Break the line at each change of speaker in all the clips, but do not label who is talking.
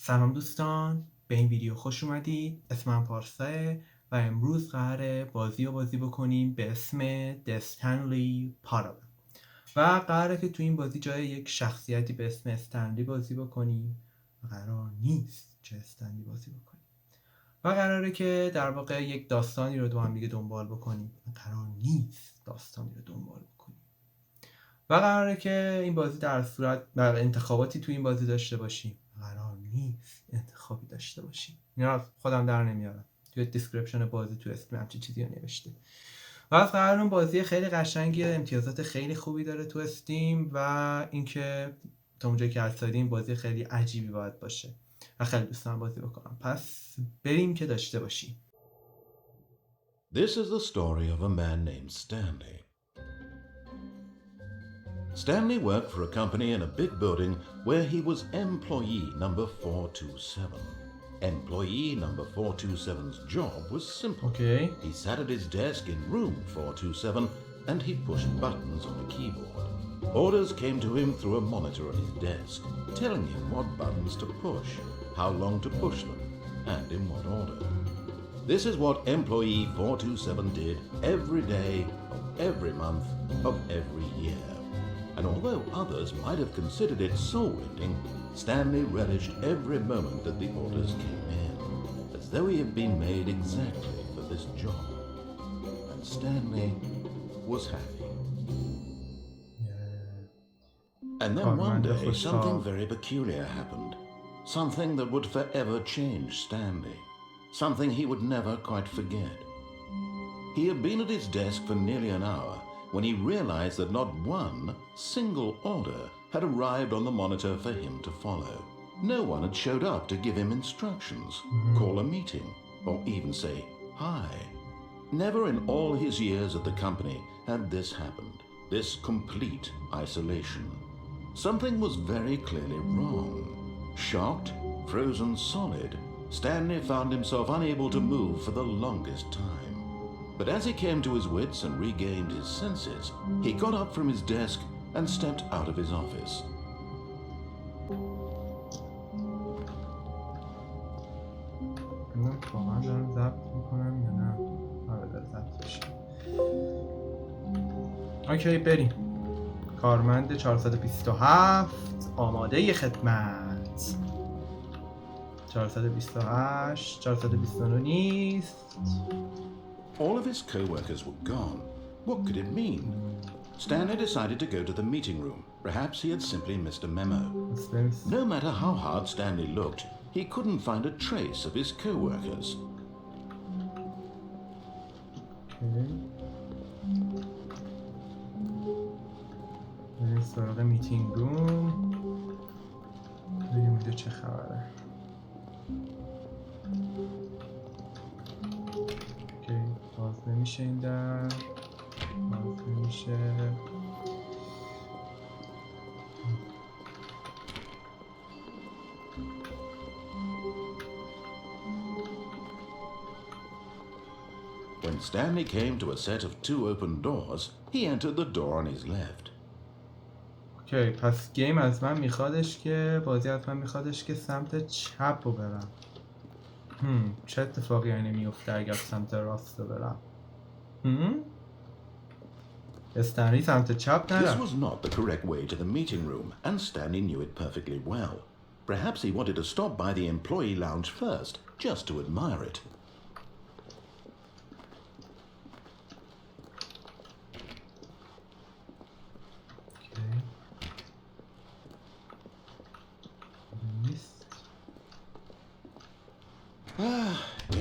سلام دوستان، به این ویدیو خوش اومدید. اسمم پارساه و امروز قراره بازی بکنیم به اسم استنلی Parable و قراره که تو این بازی جای یک شخصیتی به اسم استنلی بازی بکنیم و قرار نیست که استنلی بازی بکنیم و قراره که در واقع یک داستانی رو هم دیگه دنبال بکنیم و قرار نیست داستانی رو دنبال بکنیم و قراره که این بازی در صورت انتخاباتی تو این بازی داشته باشیم. قرار نیست انتخابی داشته باشیم. اینا خودم در نمیارم. توی دیسکریپشن بازی تو اسم همچین چیزی رو نوشته. و از قرارون بازی خیلی قشنگیه، امتیازات خیلی خوبی داره تو استیم و اینکه تا اونجایی که حد زدیم بازی خیلی عجیبی باید باشه و خیلی دوست دارم بازی بکنم. پس بریم که داشته باشیم.
This is the story of a man named Stanley. Stanley worked for a company in a big building where he was employee number 427. Employee number 427's job was simple.
Okay.
He sat at his desk in room 427 and he pushed buttons on a keyboard. Orders came to him through a monitor on his desk, telling him what buttons to push, how long to push them, and in what order. This is what employee 427 did every day of every month of every year. And although others might have considered it soul-rending, Stanley relished every moment that the orders came in, as though he had been made exactly for this job. And Stanley was happy. And then one day, something very peculiar happened. Something that would forever change Stanley. Something he would never quite forget. He had been at his desk for nearly an hour when he realized that not one single order had arrived on the monitor for him to follow. No one had showed up to give him instructions, call a meeting, or even say hi. Never in all his years at the company had this happened, this complete isolation. Something was very clearly wrong. Shocked, frozen solid, Stanley found himself unable to move for the longest time. But as he came to his wits and regained his senses, he got up from his desk and stepped out of his office.
اوکی بریم. کارمند 427 آماده خدمت. 428 429 نیست.
All of his co-workers were gone. What could it mean? Stanley decided to go to the meeting room. Perhaps he had simply missed a memo. No matter how hard Stanley looked, he couldn't find a trace of his co-workers.
سراغ میتینگ روم. بریم اونجا چه خبره. باز نمیشه این در. باز نمیشه.
When Stanley came to a set of two open doors, he entered the door on his left.
اوکی پس گیم از من میخوادش که بازی از من میخوادش که سمت چپ رو برم. چه اتفاقی یعنی میفته اگر سمت راست رو برم؟ استنلی سمت چپ نرم.
This was not the correct way to the meeting room, and Stanley knew it perfectly well. Perhaps he wanted to stop by the employee lounge first, just to admire it.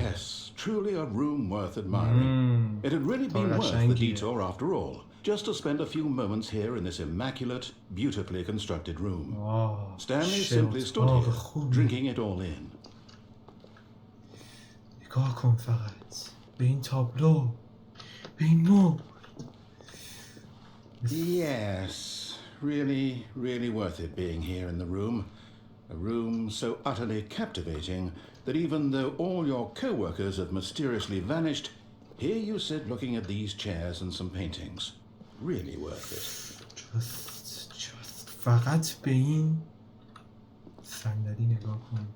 Yes, truly a room worth admiring. It had really been worth the detour after all, just to spend a few moments here in this immaculate, beautifully constructed room. Stanley simply stood here, drinking it all in.
نگاه کن فقط به این تابلو، به این نور.
Yes, really worth it being here in the room. A room so utterly captivating that even though all your co-workers have mysteriously vanished, here you sit looking at these chairs and some paintings. Really worth it.
Just فقط به این صندلی نگاه کن.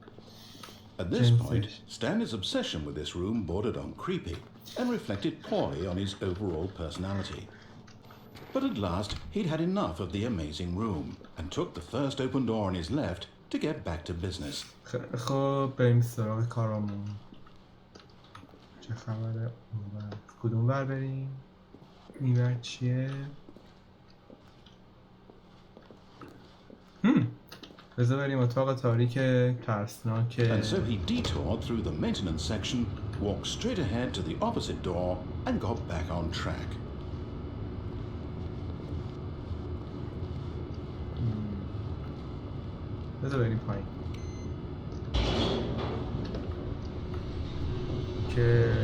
At this point, Stanley's obsession with this room bordered on creepy and reflected poorly on his overall personality. But at last, he'd had enough of the amazing room and took the first open door on his left to get back to business.
خب بریم سراغ کارمون. چه خبره؟ کدوم بر بریم؟ این بر چیه؟ بذار بریم اتاق تاریک ترسناک.
And so he detoured through the maintenance section, walked straight ahead to the opposite door, and got back on track.
بذار بریم پایین. که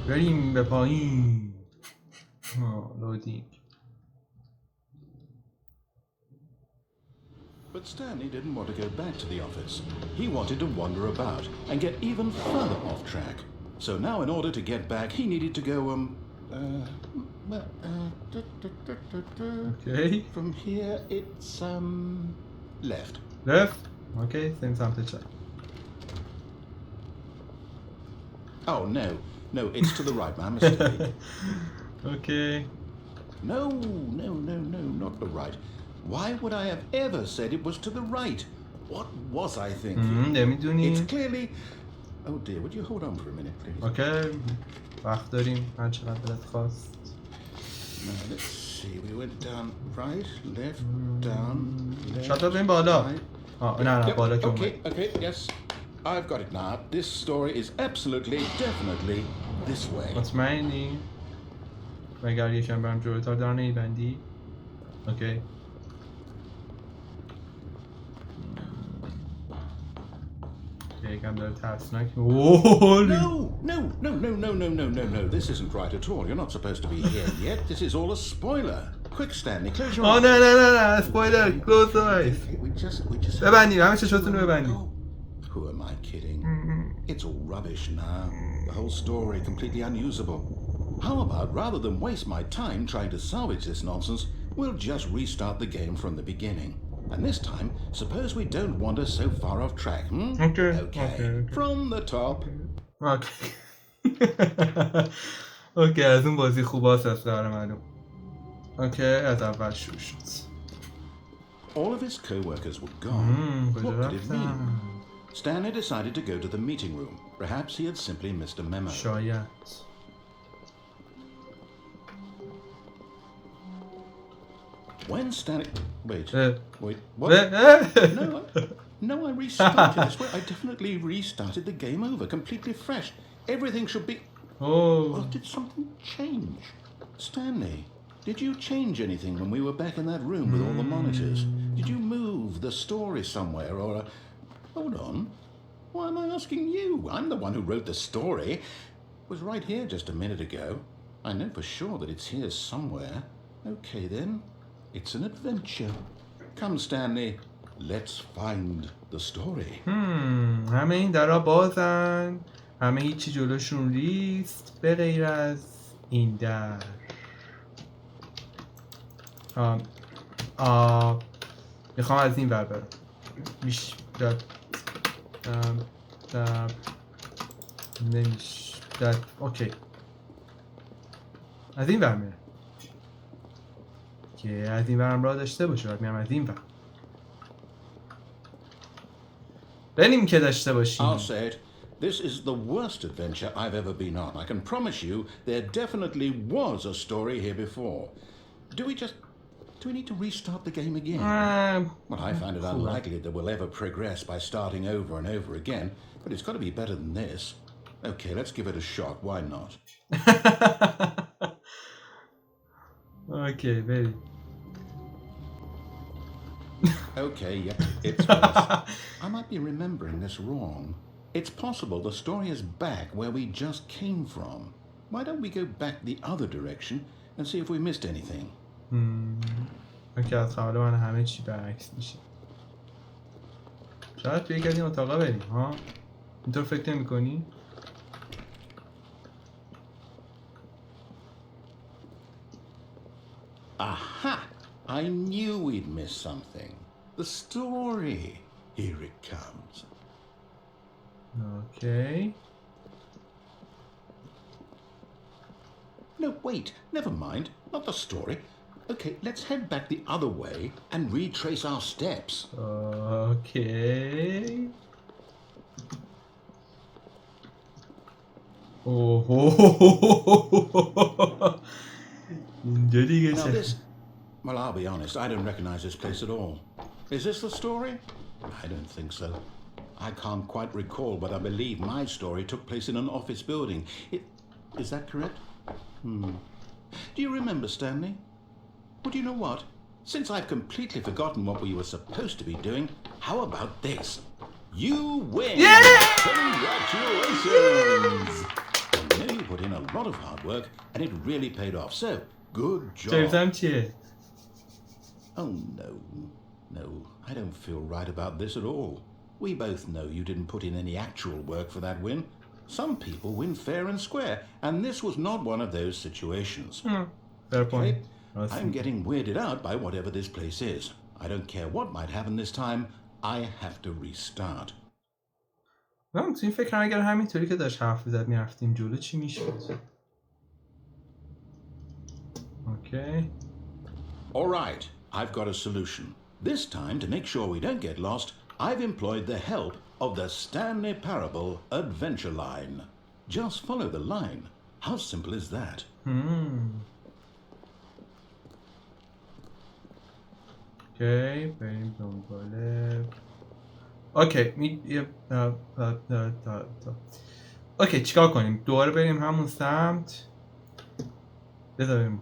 بریم به پایین. لودینگ.
But Stanley didn't want to go back to the office. He wanted to wander about and get even further off track. So now in order to get back, he needed to go,
Okay.
From here, it's, left.
Left? Okay, same time check.
Oh, no, it's to the right, my mistake.
Okay.
No, not the right. Why would I have ever said it was to the right? What was I thinking? It's clearly... Oh dear, would you hold on for a minute, please?
Okay. وقت داریم. هر چقدر دلت خواست.
Now, let's see. We went down right, left, down, left,
شاید بریم بالا. نه بالا که
Okay, yes. I've got it now. This story is absolutely, definitely this way.
مطمئنی؟ مگر یکم برم جلوتر در نیبندی؟ اوکی. یکم داره ترسناک.
No. This isn't right at all. You're not supposed to be here yet. This is all a spoiler. Quick, Stanley, close your eyes.
نه. Spoiler. Close your eyes.
We just...
ببندیم. همه چشاتون رو ببندیم.
Who am I kidding? It's all rubbish now. The whole story completely unusable. How about, rather than waste my time trying to salvage this nonsense, we'll just restart the game from the beginning. And this time, suppose we don't wander so far off track, Okay. From the top.
Okay, از اون بازی خوباست از قرار معلوم. Okay, از اول شروع شد.
All of his co-workers were gone. What could it mean? Stanley decided to go to the meeting room. Perhaps he had simply missed a memo.
شاید.
When Stanley... Wait, what? No, I restarted this. I definitely restarted the game over, completely fresh. Everything should be... Well, did something change? Stanley, did you change anything when we were back in that room with all the monitors? Did you move the story somewhere or... Hold on. Why am I asking you? I'm the one who wrote the story. It was right here just a minute ago. I know for sure that it's here somewhere. Okay, then. It's an adventure. Come, Stanley. Let's find the story.
همه این درها بازن. همه هیچی جلوشون ریست به غیر از این در. میخوام از این ور برم. میشه نمیشه. اوکی. از این ور میرم. که از این ورم راه داشته باشه. باید میرم از این ور. بریم که داشته باشیم.
I'll say it. This is the worst adventure I've ever been on. I can promise you there definitely was a story here before. Do we need to restart the game again? Well, I find it unlikely that we'll ever progress by starting over and over again, but it's got to be better than this. Okay, let's give it a shot. Why not?
Okay, very.
Okay, yep, it's worse. I might be remembering this wrong. It's possible the story is back where we just came from. Why don't we go back the other direction and see if we missed anything?
اوکی، از قبل من همه چی برعکس میشه. شاید توی یک از این اتاقا بریم ها؟ اینطور فکر نمی کنی؟
Aha! I knew we'd missed something. The story. Here it comes.
Okay.
No, wait, never mind. Not the story. Okay, let's head back the other way and retrace our steps.
Okay. Oh.
Now this... Well, I'll be honest, I don't recognize this place at all. Is this the story? I don't think so. I can't quite recall, but I believe my story took place in an office building. Is that correct? Do you remember, Stanley? Well, do you know what? Since I've completely forgotten what we were supposed to be doing, how about this? You win!
Yeah!
Congratulations! I know you put in a lot of hard work, and it really paid off, so good job. Oh, no, I don't feel right about this at all. We both know you didn't put in any actual work for that win. Some people win fair and square, and this was not one of those situations.
Fair point.
Okay? I'm getting weirded out by whatever this place is. I don't care what might happen this time. I have to restart.
من تو این فکر اگر همینطوری که داشت حرف می‌زد می‌رفتیم جلو چی می‌شد؟ Okay.
All right, I've got a solution. This time, to make sure we don't get lost, I've employed the help of the Stanley Parable adventure line. Just follow the line. How simple is that?
Okay, بریم دنباله. اوکی اوکی چیکار کنیم؟ دوباره بریم همون سمت. بریم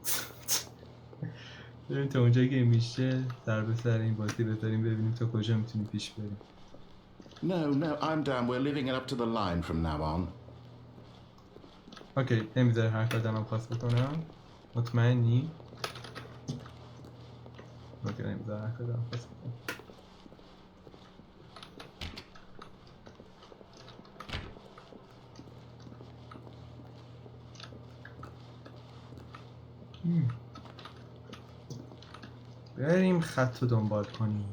تا اونجایی که میشه سر به سر این بازی بذاریم ببینیم تا کجا میتونیم پیش بریم.
No, I'm down. We're leaving it up to the line from now on.
اوکی نمیذاره حرکت دارم خواست بکنم. مطمئنی؟ اوکی نمیذاره حرکت دارم خواست بکنم. بریم خط رو دنبال کنیم.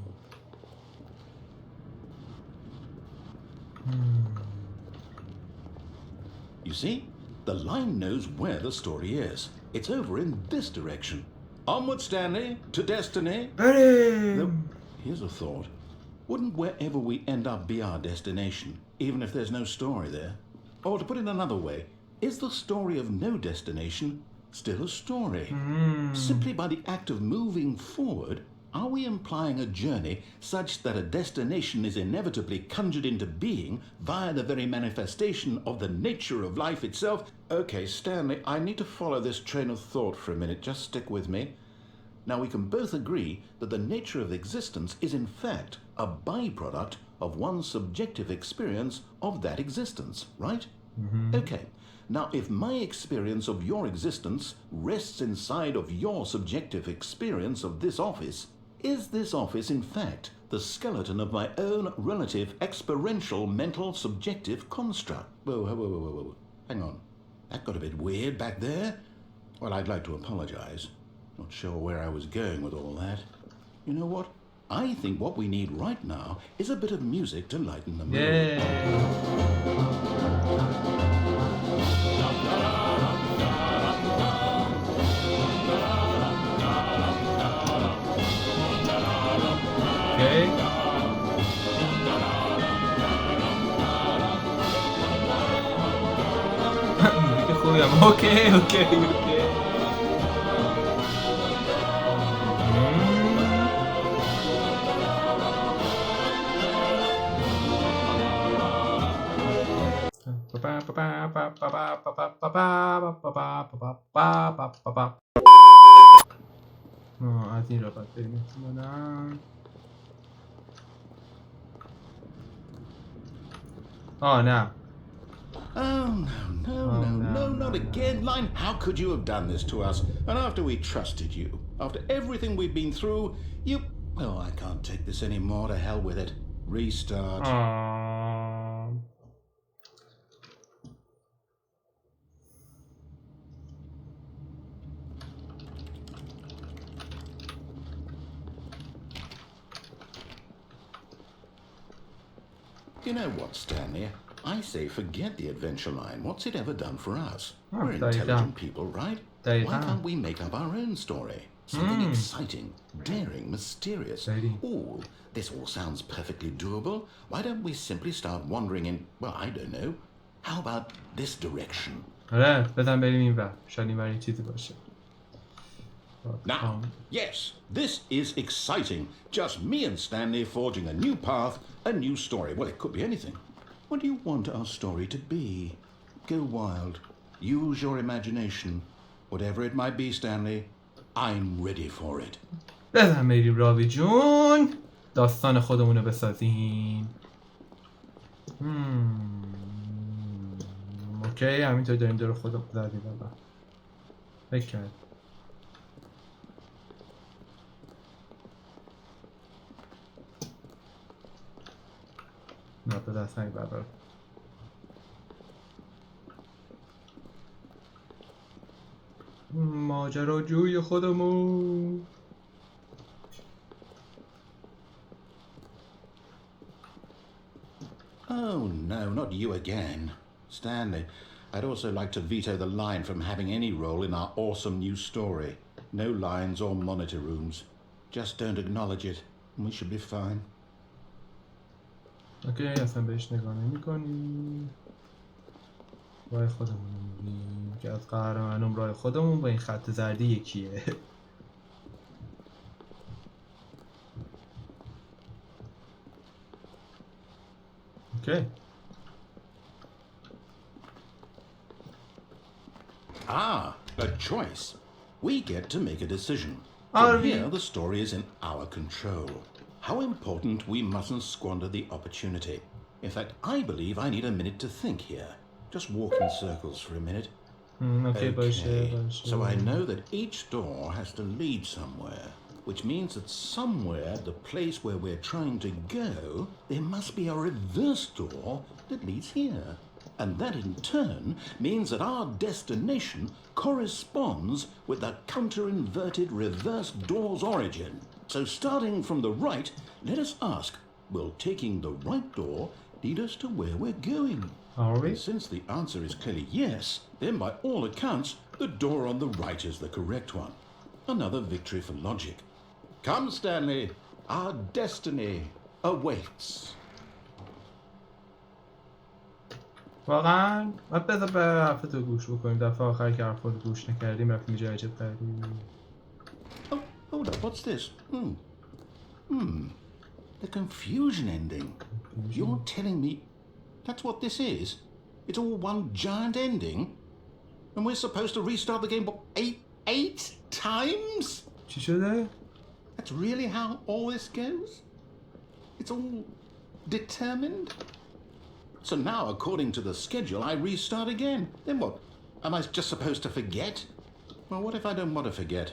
You see, the line knows where the story is. It's over in this direction. Onward, Stanley, to destiny.
بریم!
Here's a thought. Wouldn't wherever we end up be our destination, even if there's no story there? Or to put it another way, is the story of no destination still a story? Simply by the act of moving forward, are we implying a journey such that a destination is inevitably conjured into being via the very manifestation of the nature of life itself? Okay, Stanley, I need to follow this train of thought for a minute. Just stick with me. Now, we can both agree that the nature of existence is in fact a byproduct of one's subjective experience of that existence, right? Okay. Now, if my experience of your existence rests inside of your subjective experience of this office, is this office in fact the skeleton of my own relative experiential mental subjective construct? Whoa. Hang on. That got a bit weird back there. Well, I'd like to apologize. Not sure where I was going with all that. You know what? I think what we need right now is a bit of music to lighten the mood.
Okay. Okay. از این را باید بریم احتمالاً. نه.
Oh, no, not again. Line, how could you have done this to us? And after we trusted you, after everything we've been through, you... Oh, I can't take this anymore. To hell with it. Restart. You know what, Stanley? I say forget the adventure line. What's it ever done for us? We're
دقیقاً.
intelligent people, right? Why
دقیقاً.
can't we make up our own story? Something exciting, daring, mysterious. Ooh, this all sounds perfectly doable. Why don't we simply start wandering in, well, I don't know. How about this direction?
آره بزن بریم این ور. شاید این ور یه چیزی باشه.
Now, yes, this is exciting. Just me and Stanley forging a new path, a new story. Well, it could be anything. What do you want our story to be? Go wild. Use your imagination. Whatever it might be, Stanley, I'm ready for it.
بزن بریم راوی جون. داستان خودمونو بسازیم. اوکی همینطور داریم دور خودمون زدیم بابا. فکر کرد. نه به دست نگی بابا. ماجراجوی خودمون.
Oh, no, not you again. Stanley, I'd also like to veto the line from having any role in our awesome new story. No lines or monitor rooms. Just don't acknowledge it, and we should be fine.
اوکی اصلا بهش نگاه نمی کنیم. راه خودمون میگیم که از قهرمانم راه خودمون با این خط زردی یکیه. اوکی
Ah, a choice. We get to make a decision.
Are
From
we?
here, the story is in our control. How important we mustn't squander the opportunity. In fact, I believe I need a minute to think here. Just walk in circles for a minute.
اوکی باشه
So I know that each door has to lead somewhere, which means that somewhere, the place where we're trying to go, there must be a reverse door that leads here. And that in turn means that our destination corresponds with the counter-inverted reverse door's origin. So starting from the right, let us ask, will taking the right door lead us to where we're going?
Are we?
And since the answer is clearly yes, then by all accounts, the door on the right is the correct one. Another victory for logic. Come, Stanley, our destiny awaits.
واقعا باید بذار به حرفتو گوش بکنیم. دفعه آخر که حرفتو گوش نکردیم رفتیم جای عجب کردیم.
Oh, hold up, what's this? The confusion ending. You're telling me that's what this is? It's all one giant ending? And we're supposed to restart the game, what, eight times?
چی شده؟
That's really how all this goes? It's all determined? So now, according to the schedule, I restart again. Then what? Am I just supposed to forget? Well, what if I don't want to forget?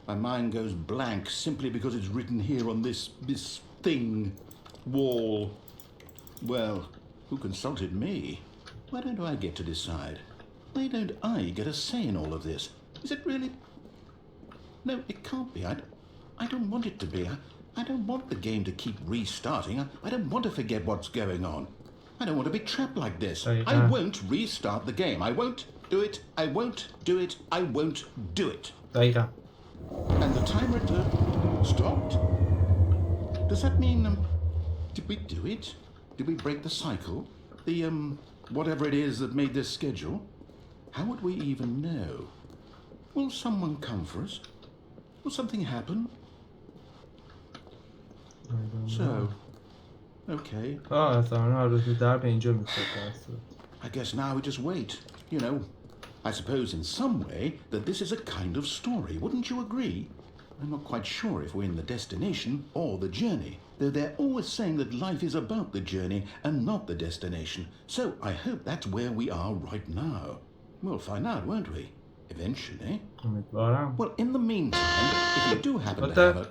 My mind goes blank simply because it's written here on this thing, wall. Well, who consulted me? Why don't I get to decide? Why don't I get a say in all of this? Is it really? No, it can't be. I don't want it to be. I don't want the game to keep restarting. I don't want to forget what's going on. I don't want to be trapped like this. I won't restart the game. I won't do it. I won't do it. I won't do it.
دقیقا.
And the timer stopped? Does that mean, did we do it? Did we break the cycle? The, whatever it is that made this schedule? How would we even know? Will someone come for us? Will something happen? So, okay. I guess now we just wait. You know, I suppose in some way that this is a kind of story. Wouldn't you agree? I'm not quite sure if we're in the destination or the journey, though they're always saying that life is about the journey and not the destination. So I hope that's where we are right now. We'll find out, won't we? Eventually. Well, in the meantime, if you do happen to have a...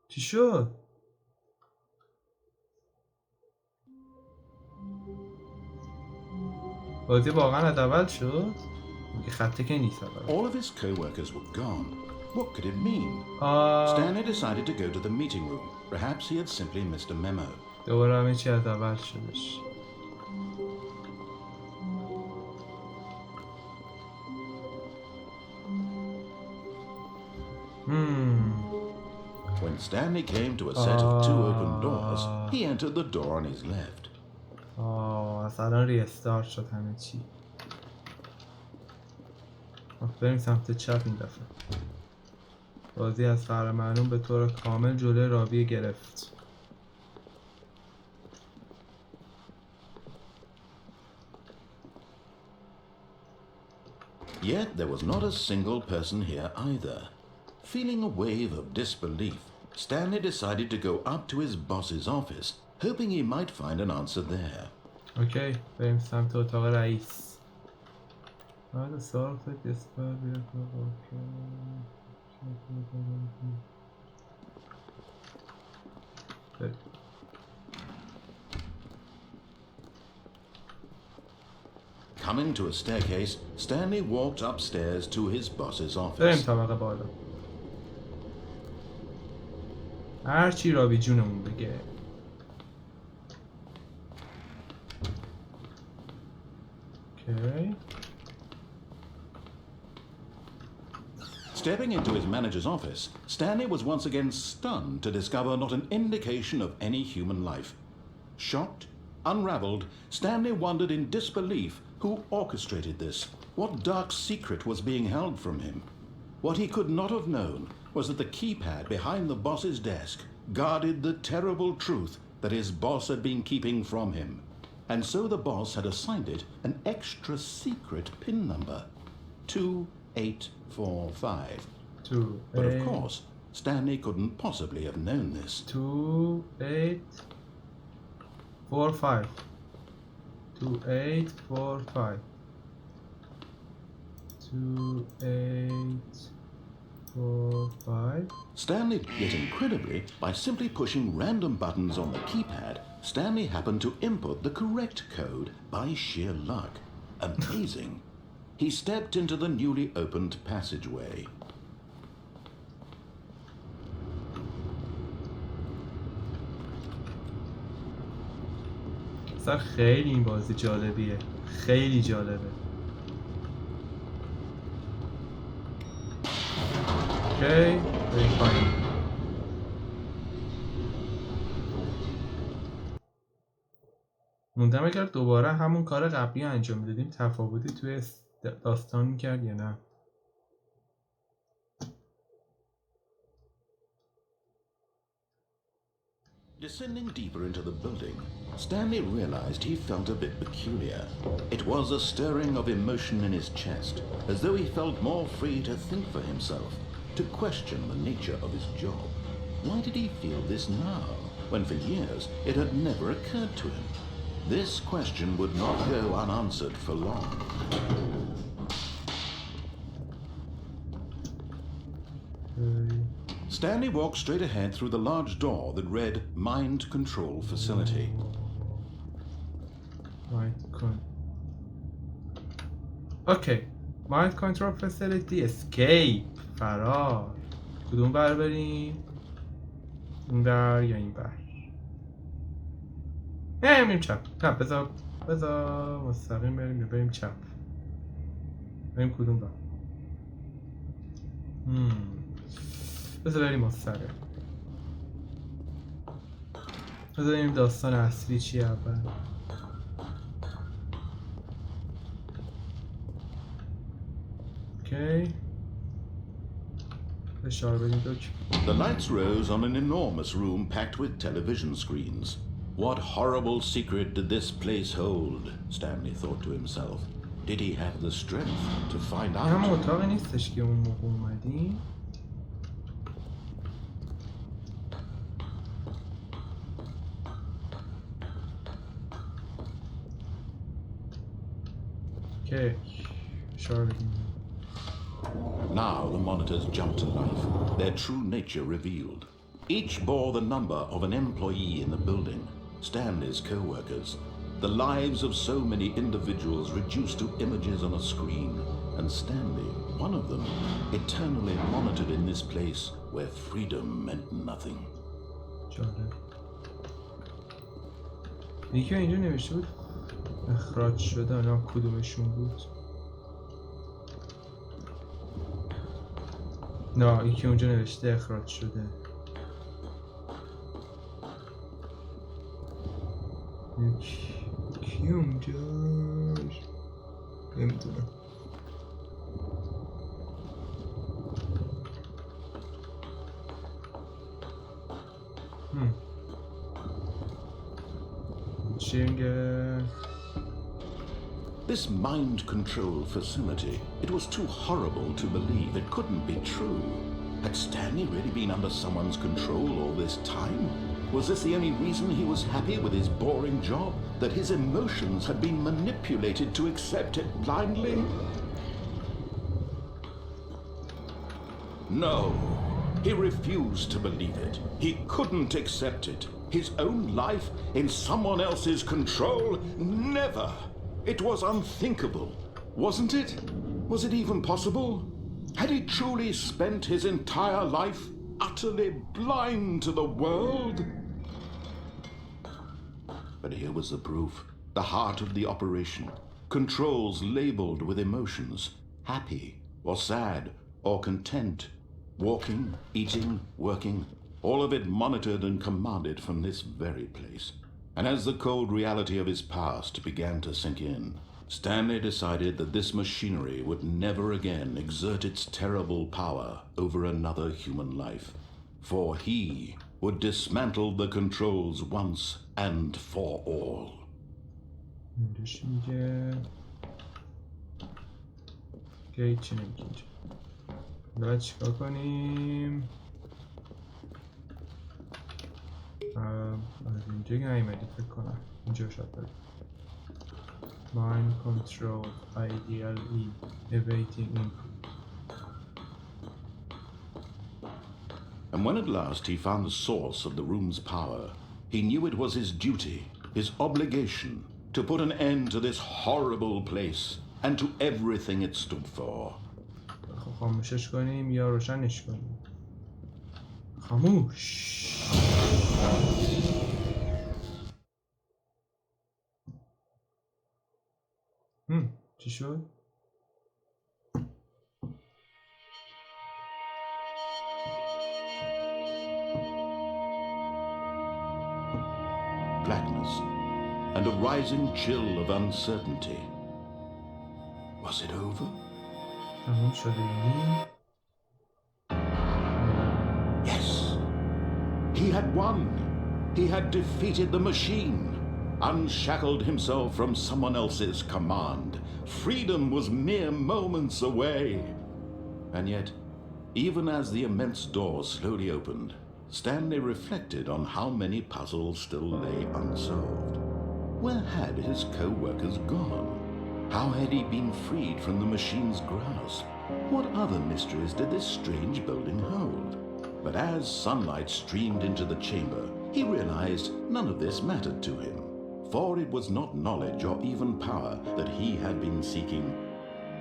چی شد؟ بازی واقعا از اول شد؟ میگه خطه که نیست اول.
All of his co-workers were gone. What could it mean? Stanley decided to go to the meeting room. Perhaps he had simply missed a memo.
دوباره همه چی از اول شدش.
When Stanley came to a set of 2 open doors, he entered the door on his left.
اصلا ریستارت شد همه چی. بریم سمت چپ این دفعه. راضی از کارمند به طور کامل جلوی راوی گرفت.
Yet there was not a single person here either. Feeling a wave of disbelief, Stanley decided to go up to his boss's office, hoping he might find an answer there.
اوکی، بریم سمت اتاق رئیس. بعد سال
Coming to a staircase, Stanley walked upstairs to his boss's
بریم
office.
طبقه بالا. هرچی راوی جونمون بگه. اوکی.
Stepping into his manager's office, Stanley was once again stunned to discover not an indication of any human life. Shocked, unraveled, Stanley wondered in disbelief who orchestrated this, what dark secret was being held from him. What he could not have known was that the keypad behind the boss's desk guarded the terrible truth that his boss had been keeping from him. And so the boss had assigned it an extra secret PIN number, 2845. But of course, Stanley couldn't possibly have known this.
2845. 2845. 2845.
Stanley, yet incredibly, by simply pushing random buttons on the keypad, Stanley happened to input the correct code by sheer luck. Amazing. He stepped into the newly opened passageway.
اصلا خیلی این بازی جالبیه. خیلی جالبه. اوکی، بریم پایین. موندم اگر دوباره همون کار قبلی انجام میدادیم تفاوتی توی داستان میکرد یا نه.
Descending deeper into the building, Stanley realized he felt a bit peculiar. It was a stirring of emotion in his chest, as though he felt more free to think for himself, to question the nature of his job. Why did he feel this now, when for years it had never occurred to him? This question would not go unanswered for long. Stanley walked straight ahead through the large door that read Mind Control Facility.
Okay. Mind Control Facility. Escape. فرار. کدوم بر بریم؟ این بر یا این بر؟ بریم چپ. نه بذار مستقیم بریم یا بریم چپ. بریم کدوم بر؟ بذار بریم مستقیم. بذار بریم داستان اصلی چیه اول. اوکی. فشار بدیم دکتر.
The lights rose on an enormous room packed with television screens. What horrible secret did this place hold? Stanley thought to himself. Did he have the strength to find out?
هم اتاقی نیستش که اون موقع اومدیم. اوکی. فشار بدیم.
Now the monitors jumped to life, their true nature revealed. Each bore the number of an employee in the building, Stanley's co-workers, the lives of so many individuals reduced to images on a screen, and Stanley, one of them, eternally monitored in this place where freedom meant nothing.
یکی اینجا نوشته بود اخراج شده، نه کدومشون بود؟ نه یکی اونجا نوشته اخراج شده. یکی اونجاش نمیدونم.
This mind control facility, it was too horrible to believe. It couldn't be true. Had Stanley really been under someone's control all this time? Was this the only reason he was happy with his boring job? That his emotions had been manipulated to accept it blindly? No. He refused to believe it. He couldn't accept it. His own life in someone else's control? Never! It was unthinkable, wasn't it? Was it even possible? Had he truly spent his entire life utterly blind to the world? But here was the proof. The heart of the operation. Controls labeled with emotions. Happy, or sad, or content. Walking, eating, working, all of it monitored and commanded from this very place. And as the cold reality of his past began to sink in, Stanley decided that this machinery would never again exert its terrible power over another human life. For he would dismantle the controls once and for all.
باید چیکار کنیم؟ از اینجا که نیمدی فکر کنم اینجا شاید بریم. Mind control, ideally awaiting input.
And when at last he found the source of the room's power, he knew it was his duty, his obligation, to put an end to this horrible place and to everything it stood for.
خاموشش کنیم یا روشنش کنیم؟ خاموش. چی شد؟
Blackness and a rising chill of uncertainty. Was it over?
تموم شده یعنی؟
Yes. He had won. He had defeated the machine. Unshackled himself from someone else's command. Freedom was mere moments away. And yet, even as the immense door slowly opened, Stanley reflected on how many puzzles still lay unsolved. Where had his co-workers gone? How had he been freed from the machine's grasp? What other mysteries did this strange building hold? But as sunlight streamed into the chamber, he realized none of this mattered to him. For it was not knowledge or even power that he had been seeking,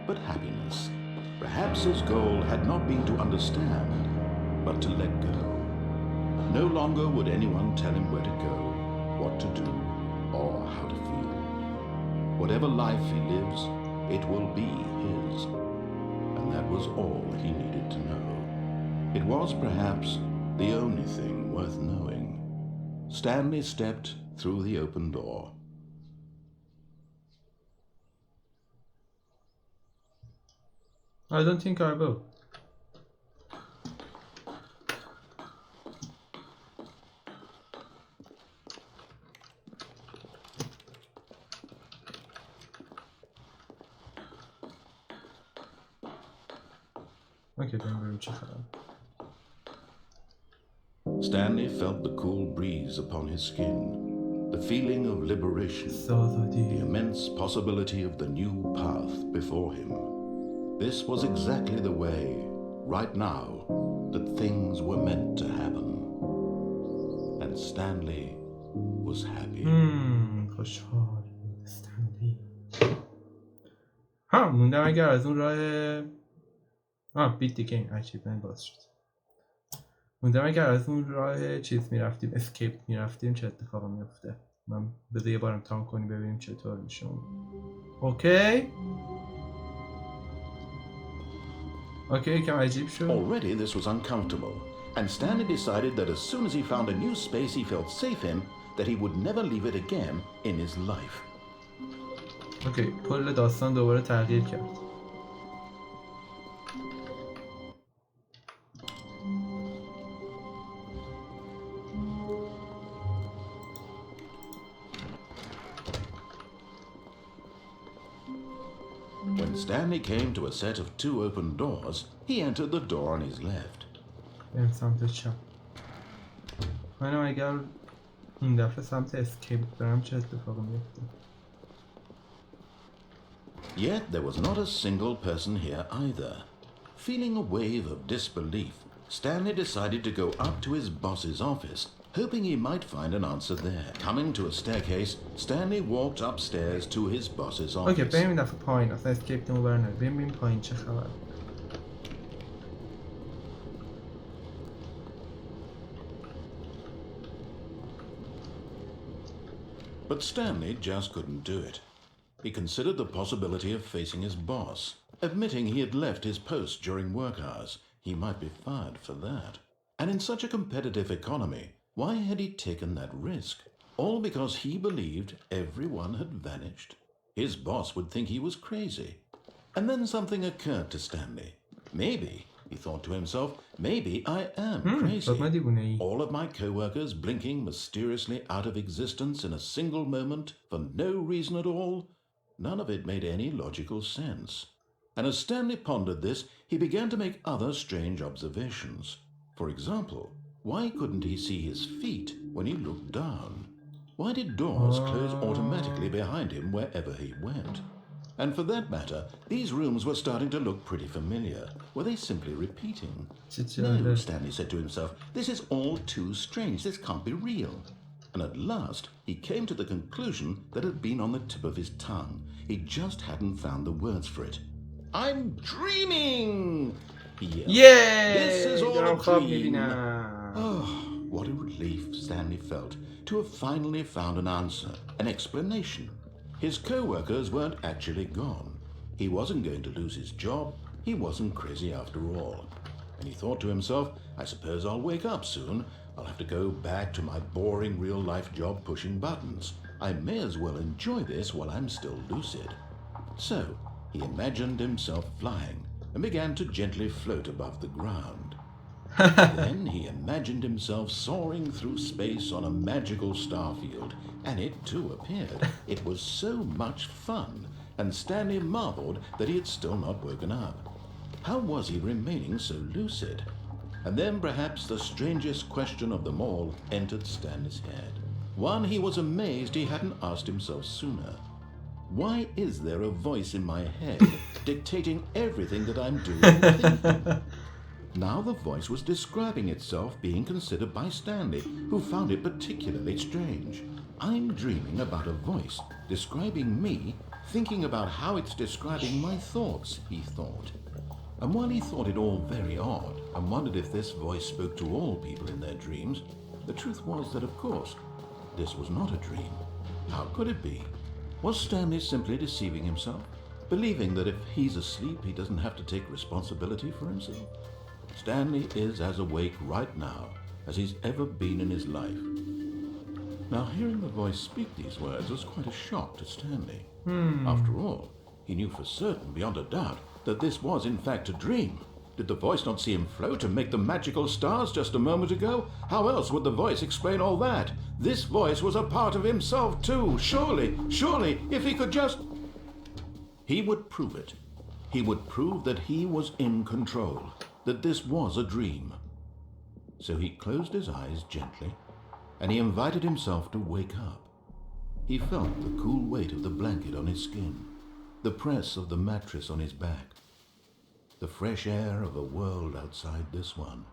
but happiness. Perhaps his goal had not been to understand, but to let go. No longer would anyone tell him where to go, what to do, or how to feel. Whatever life he lives, it will be his. And that was all he needed to know. It was perhaps the only thing worth knowing. Stanley stepped through the open door.
I don't think I will. Okay, then we'll check it out.
Stanley felt the cool breeze upon his skin, the feeling of liberation, the immense possibility of the new path before him. This was exactly the way, right now, that things were meant to happen. And Stanley was happy.
خوشحال استنلی. موندم اگر از اون راه بیت دیگه این اچیومنت باز شد. موندم اگر از اون راه چیز میرفتیم، اسکیپ میرفتیم چه اتفاقی میفته. من بذار یه بار امتحان کنیم ببینیم چطور میشه. اوکی کم عجیب شد.
Already this was uncomfortable, and Stanley decided that as soon as he found a new space he felt safe in, that he would never leave it again in his life.
اوکی کل داستان دوباره تغییر کرد.
When Stanley came to a set of 2 open doors, he entered the door on his left.
بریم سمت چپ. خواهیم اگر این دفعه سمت اسکیپ برم چه اتفاقی میفته.
Yet there was not a single person here either. Feeling a wave of disbelief, Stanley decided to go up to his boss's office, hoping he might find an answer there. Coming to a staircase, Stanley walked upstairs to his boss's office.
اوکی بریم این دفعه پایین. اصلا اسکیپ نمو برنه. بریم پایین چه خبر.
But Stanley just couldn't do it. He considered the possibility of facing his boss, admitting he had left his post during work hours. He might be fired for that. And in such a competitive economy, why had he taken that risk? All because he believed everyone had vanished? His boss would think he was crazy. And then something occurred to Stanley. Maybe, he thought to himself, maybe I am crazy. All of my co-workers blinking mysteriously out of existence in a single moment for no reason at all. None of it made any logical sense. And as Stanley pondered this, he began to make other strange observations. For example, why couldn't he see his feet when he looked down? Why did doors close automatically behind him wherever he went? And for that matter, these rooms were starting to look pretty familiar. Were they simply repeating? No, Stanley said to himself, this is all too strange. This can't be real. And at last, he came to the conclusion that had been on the tip of his tongue. He just hadn't found the words for it. I'm dreaming! He yelled.
Yay!
This is all a dream. Oh, what a relief Stanley felt to have finally found an answer, an explanation. His co-workers weren't actually gone. He wasn't going to lose his job. He wasn't crazy after all. And he thought to himself, I suppose I'll wake up soon. I'll have to go back to my boring real-life job pushing buttons. I may as well enjoy this while I'm still lucid. So, he imagined himself flying and began to gently float above the ground. Then he imagined himself soaring through space on a magical starfield, and it too appeared. It was so much fun, and Stanley marveled that he had still not woken up. How was he remaining so lucid? And then perhaps the strangest question of them all entered Stanley's head. One he was amazed he hadn't asked himself sooner. Why is there a voice in my head dictating everything that I'm doing and thinking? Now the voice was describing itself being considered by Stanley, who found it particularly strange. I'm dreaming about a voice describing me, thinking about how it's describing my thoughts, he thought. And while he thought it all very odd and wondered if this voice spoke to all people in their dreams, the truth was that, of course, this was not a dream. How could it be? Was Stanley simply deceiving himself, believing that if he's asleep he doesn't have to take responsibility for himself? Stanley is as awake right now as he's ever been in his life. Now, hearing the voice speak these words was quite a shock to Stanley. After all, he knew for certain, beyond a doubt, that this was in fact a dream. Did the voice not see him float and make the magical stars just a moment ago? How else would the voice explain all that? This voice was a part of himself too. Surely, if he could just... He would prove it. He would prove that he was in control, that this was a dream. So he closed his eyes gently, and he invited himself to wake up. He felt the cool weight of the blanket on his skin, the press of the mattress on his back, the fresh air of a world outside this one.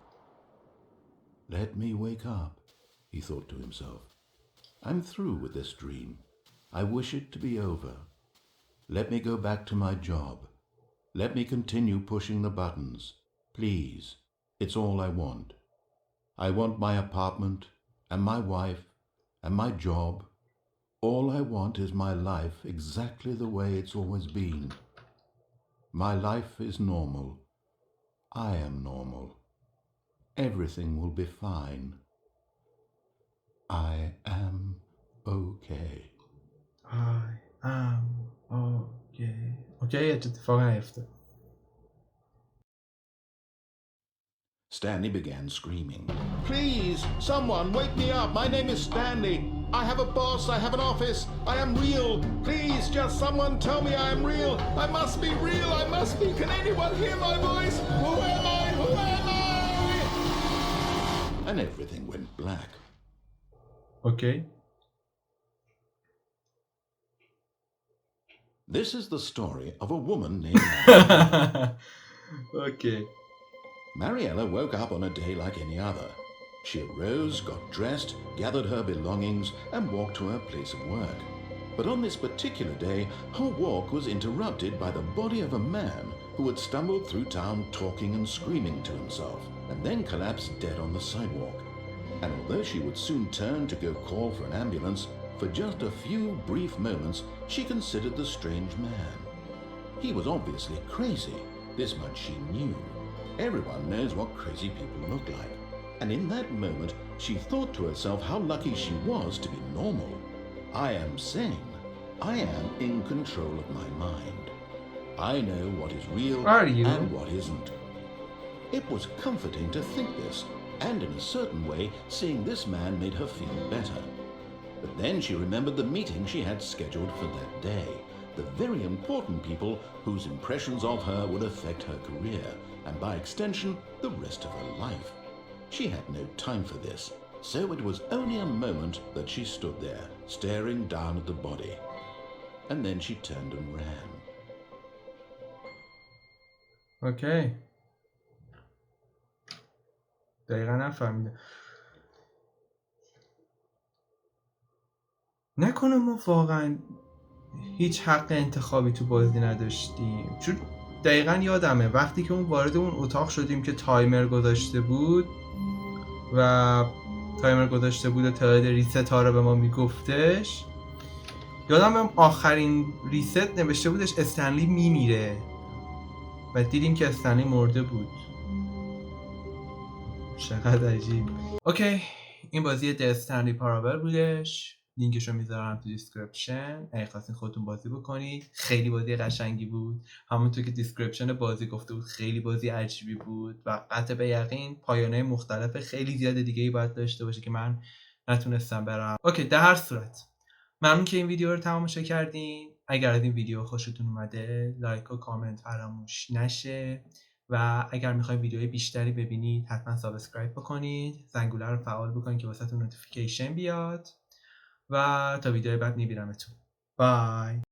Let me wake up, he thought to himself. I'm through with this dream. I wish it to be over. Let me go back to my job. Let me continue pushing the buttons. Please, it's all I want. I want my apartment, and my wife, and my job, All I want is my life exactly the way it's always been. My life is normal. I am normal. Everything will be fine. I am okay.
I am okay. اوکی اتفاقا نیفته.
Stanley began screaming. Please, someone, wake me up. My name is Stanley. I have a boss. I have an office. I am real. Please, just someone tell me I am real. I must be real. I must be. Can anyone hear my voice? Who am I? Who am I? And everything went black.
Okay.
This is the story of a woman named
Okay.
Mariella woke up on a day like any other. She arose, got dressed, gathered her belongings, and walked to her place of work. But on this particular day, her walk was interrupted by the body of a man who had stumbled through town talking and screaming to himself, and then collapsed dead on the sidewalk. And although she would soon turn to go call for an ambulance, for just a few brief moments she considered the strange man. He was obviously crazy, this much she knew. Everyone knows what crazy people look like. And in that moment, she thought to herself how lucky she was to be normal. I am sane. I am in control of my mind. I know what is real and what isn't. It was comforting to think this, and in a certain way, seeing this man made her feel better. But then she remembered the meeting she had scheduled for that day. The very important people whose impressions of her would affect her career, and by extension, the rest of her life. She had no time for this, so it was only a moment that she stood there, staring down at the body. And then she turned and ran.
Okay. دقیقا نفهمیدم. نکنه ما واقعا هیچ حق انتخابی تو بازی نداشتیم، چون دقیقا یادمه وقتی که وارد اون اتاق شدیم که تایمر گذاشته بود تعداد ریست ها رو به ما میگفتش، یادمه آخرین ریست نوشته بودش استنلی میمیره و دیدیم که استنلی مرده بود. چقدر عجیب. اوکی، این بازی استنلی پارابل بودش، لینکش رو میذارم تو دیسکریپشن اگه خواستین خودتون بازی بکنید. خیلی بازی قشنگی بود، همونطور که دیسکریپشن بازی گفته بود خیلی بازی عجیبی بود و قطع به یقین پایانه مختلف خیلی زیاد دیگه ای باید داشته باشه که من نتونستم برم. اوکی، در هر صورت ممنون که این ویدیو رو تماشا کردین. اگر از این ویدیو خوشتون اومده لایک و کامنت فراموش نشه و اگر میخواید ویدیوهای بیشتری ببینید حتما سابسکرایب بکنید، زنگوله رو فعال بکنید که واسهتون نوتیفیکیشن بیاد و تا ویدیو بعد میبینمتون. بای.